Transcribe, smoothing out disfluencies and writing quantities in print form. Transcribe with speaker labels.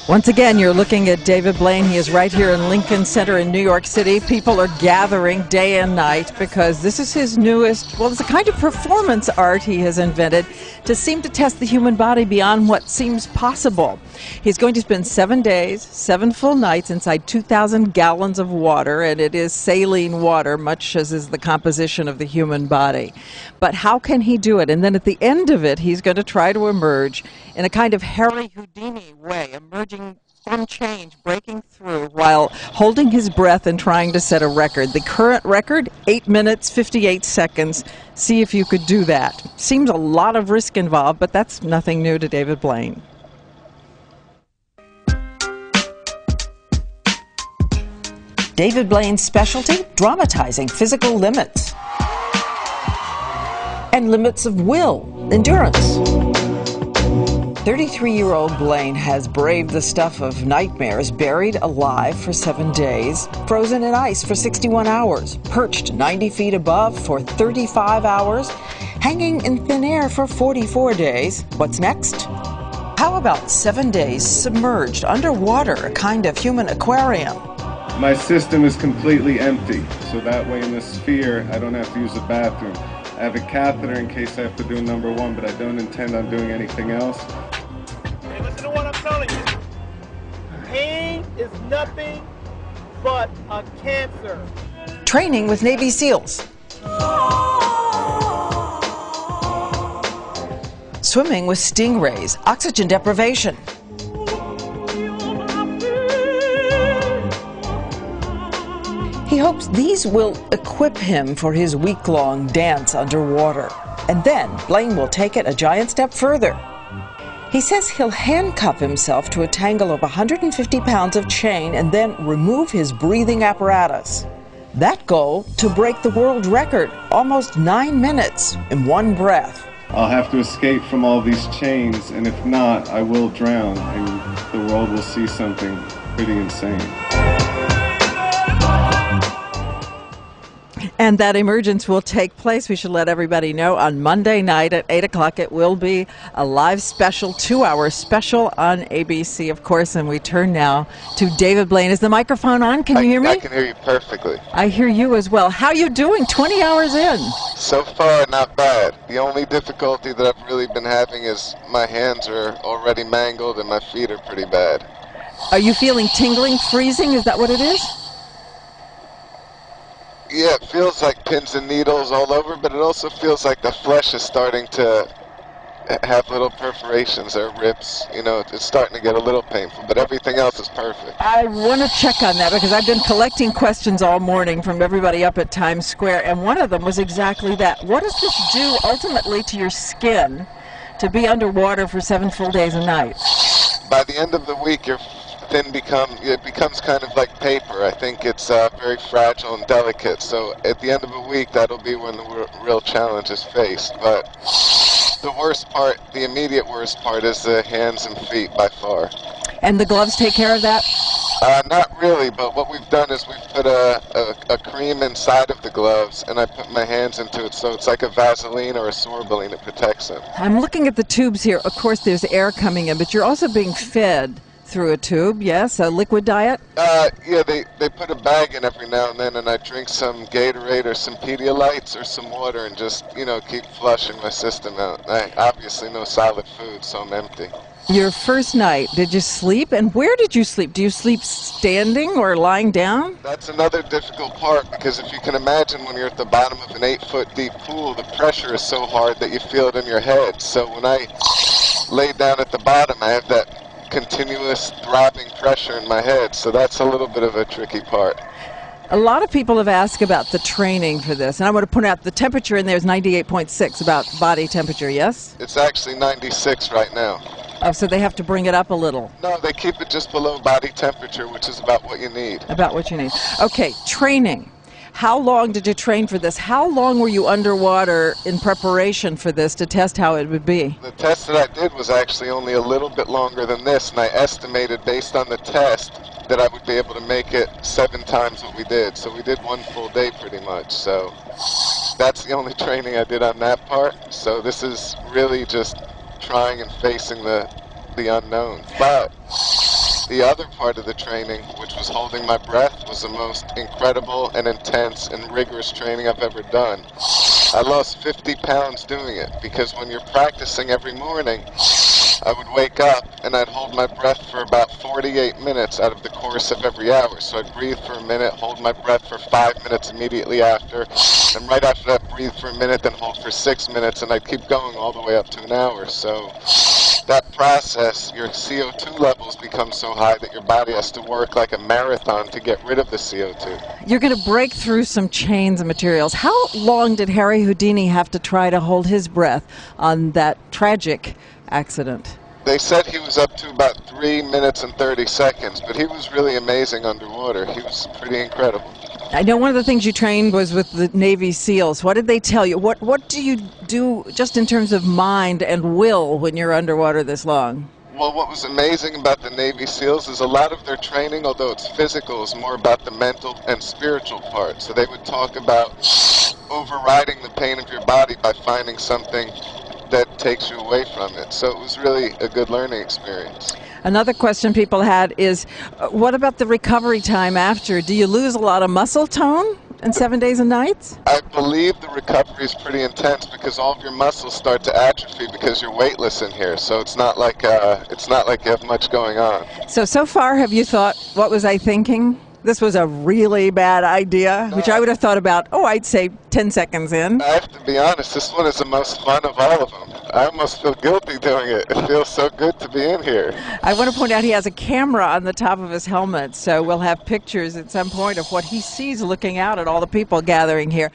Speaker 1: Once again, you're looking at David Blaine. He is right here in Lincoln Center in New York City. People are gathering day and night because this is his newest, well, it's a kind of performance art he has invented to seem to test the human body beyond what seems possible. He's going to spend 7 days, 7 full nights inside 2,000 gallons of water, and it is saline water, much as is the composition of the human body. But how can he do it? And then at the end of it, he's going to try to emerge in a kind of Harry Houdini way, emerging from change, breaking through while holding his breath and trying to set a record. The current record, 8 minutes, 58 seconds. See if you could do that. Seems a lot of risk involved, but that's nothing new to David Blaine. David Blaine's specialty, dramatizing physical limits and limits of will, endurance. 33-year-old Blaine has braved the stuff of nightmares, buried alive for 7 days, frozen in ice for 61 hours, perched 90 feet above for 35 hours, hanging in thin air for 44 days. What's next? How about 7 days submerged underwater, a kind of human aquarium?
Speaker 2: My system is completely empty, so that way in the sphere I don't have to use the bathroom. I have a catheter in case I have to do number 1, but I don't intend on doing anything else.
Speaker 3: Hey, listen to what I'm telling you. Pain is nothing but a cancer.
Speaker 1: Training with Navy SEALs. Swimming with stingrays, oxygen deprivation. He hopes these will equip him for his week-long dance underwater. And then Blaine will take it a giant step further. He says he'll handcuff himself to a tangle of 150 pounds of chain and then remove his breathing apparatus. That goal, to break the world record, almost 9 minutes in one breath.
Speaker 2: I'll have to escape from all these chains, and if not, I will drown, and the world will see something pretty insane.
Speaker 1: And that emergence will take place, we should let everybody know, on Monday night at 8 o'clock. It will be a live special, 2-hour special on ABC, of course. And we turn now to David Blaine. Is the microphone on? Can you hear me?
Speaker 4: I can hear you perfectly.
Speaker 1: I hear you as well. How you doing 20 hours in?
Speaker 4: So far, not bad. The only difficulty that I've really been having is my hands are already mangled and my feet are pretty bad.
Speaker 1: Are you feeling tingling, freezing? Is that what it is?
Speaker 4: Yeah, it feels like pins and needles all over, but it also feels like the flesh is starting to have little perforations or rips. You know, it's starting to get a little painful, but everything else is perfect.
Speaker 1: I want to check on that because I've been collecting questions all morning from everybody up at Times Square, and one of them was exactly that. What does this do ultimately to your skin to be underwater for 7 full days and nights?
Speaker 4: By the end of the week, your it becomes kind of like paper. I think it's very fragile and delicate. So at the end of a week, that'll be when the real challenge is faced. But the worst part, the immediate worst part, is the hands and feet by far.
Speaker 1: And the gloves take care of that?
Speaker 4: Not really, but what we've done is we've put a cream inside of the gloves, and I put my hands into it, so it's like a Vaseline or a Sorbeline. It protects them.
Speaker 1: I'm looking at the tubes here. Of course, there's air coming in, but you're also being fed through a tube, yes? A liquid diet?
Speaker 4: Yeah, they put a bag in every now and then, and I drink some Gatorade or some Pedialytes or some water and just, you know, keep flushing my system out. Obviously no solid food, so I'm empty.
Speaker 1: Your first night, did you sleep? And where did you sleep? Do you sleep standing or lying down?
Speaker 4: That's another difficult part, because if you can imagine when you're at the bottom of an 8-foot deep pool, the pressure is so hard that you feel it in your head. So when I lay down at the bottom, I have that continuous throbbing pressure in my head, so that's a little bit of a tricky part.
Speaker 1: A lot of people have asked about the training for this, and I want to point out the temperature in there is 98.6, about body temperature, yes?
Speaker 4: It's actually 96 right now.
Speaker 1: Oh, so they have to bring it up a little.
Speaker 4: No, they keep it just below body temperature, which is about what you need.
Speaker 1: About what you need. Okay, training. How long did you train for this? How long were you underwater in preparation for this to test how it would be?
Speaker 4: The test that I did was actually only a little bit longer than this, and I estimated based on the test that I would be able to make it 7 times what we did. So we did 1 full day pretty much. So that's the only training I did on that part. So this is really just trying and facing the the unknown. But the other part of the training, which was holding my breath, was the most incredible and intense and rigorous training I've ever done. I lost 50 pounds doing it, because when you're practicing every morning, I would wake up and I'd hold my breath for about 48 minutes out of the course of every hour. So I'd breathe for a minute, hold my breath for 5 minutes immediately after, and right after that breathe for a minute, then hold for 6 minutes, and I'd keep going all the way up to an hour. So that process, your CO2 levels become so high that your body has to work like a marathon to get rid of the CO2.
Speaker 1: You're going to break through some chains of materials. How long did Harry Houdini have to try to hold his breath on that tragic accident?
Speaker 4: They said he was up to about 3 minutes and 30 seconds, but he was really amazing underwater. He was pretty incredible.
Speaker 1: I know one of the things you trained was with the Navy SEALs. What did they tell you? What do you do just in terms of mind and will when you're underwater this long?
Speaker 4: Well, what was amazing about the Navy SEALs is a lot of their training, although it's physical, is more about the mental and spiritual part. So they would talk about overriding the pain of your body by finding something that takes you away from it. So it was really a good learning experience.
Speaker 1: Another question people had is, what about the recovery time after? Do you lose a lot of muscle tone in 7 days and nights?
Speaker 4: I believe the recovery is pretty intense because all of your muscles start to atrophy because you're weightless in here. So it's not like you have much going on.
Speaker 1: So far, have you thought, what was I thinking? This was a really bad idea, which I would have thought about, I'd say 10 seconds in.
Speaker 4: I have to be honest, this one is the most fun of all of them. I almost feel guilty doing it. It feels so good to be in here.
Speaker 1: I want to point out he has a camera on the top of his helmet, so we'll have pictures at some point of what he sees looking out at all the people gathering here.